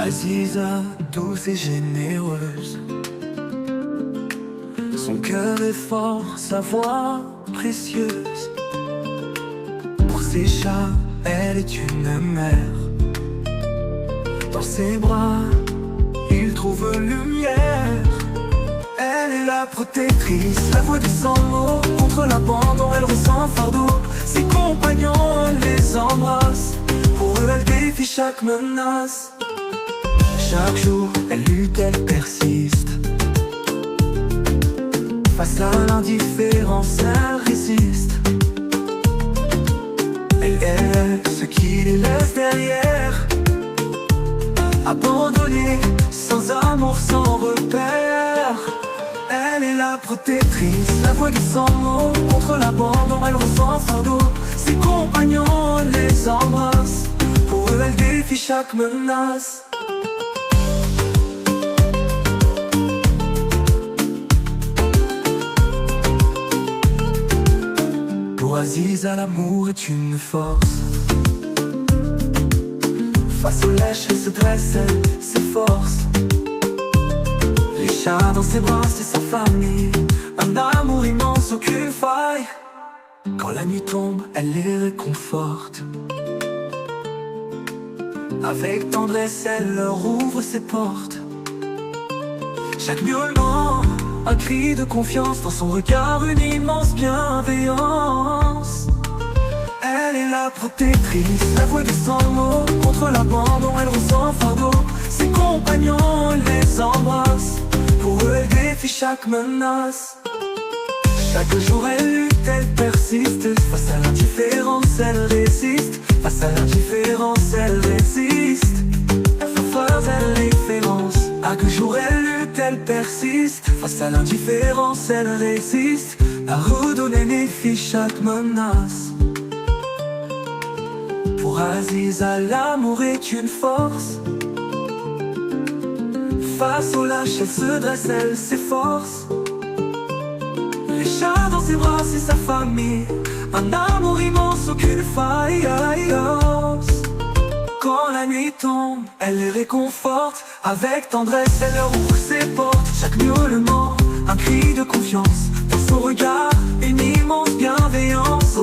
Aziza, douce et généreuse. Son cœur est fort, sa voix précieuse. Pour ses chats, elle est une mère. Dans ses bras, il trouve lumière. Elle est la protectrice, la voix des sans-mots. Contre l'abandon, elle ressent fardeau. Ses compagnons les embrassent. Pour eux, elle défie chaque menace. Chaque jour, elle lutte, elle persiste. Face à l'indifférence, elle résiste. Elle est ce qui les laisse derrière, abandonnés, sans amour, sans repère. Elle est la protectrice, la voix des sans-mots. Contre l'abandon, elle ressent fardeau. Ses compagnons les embrassent. Pour eux, elle défie chaque menace. Pour Aziza, l'amour est une force. Face aux lèches, elle se dresse, elle s'efforce. Les chats dans ses bras, c'est sa famille. Un amour immense, aucune faille. Quand la nuit tombe, elle les réconforte. Avec tendresse, elle leur ouvre ses portes. Chaque miaulement, un cri de confiance. Dans son regard, une immense bienveillance. Elle est la protectrice, la voix des sans-mots. Contre l'abandon, elle ressent fardeau. Ses compagnons les embrassent. Pour eux, elle défie chaque menace. Chaque jour, elle lutte, elle persiste. Face à l'indifférence, elle résiste. Face à l'indifférence, elle résiste. Face à l'indifférence. Chaque jour, elle lutte, elle persiste. Face à l'indifférence, elle résiste. À redonner les filles chaque menace. Pour Aziza, l'amour est une force. Face au lâche, elle se dresse, elle s'efforce. Les chats dans ses bras, c'est sa famille. Un amour immense, aucune faille. Quand la nuit tombe, elle les réconforte. Avec tendresse, elle leur ouvre ses portes. Chaque miaulement, un cri de confiance. Dans son regard, une immense bienveillance.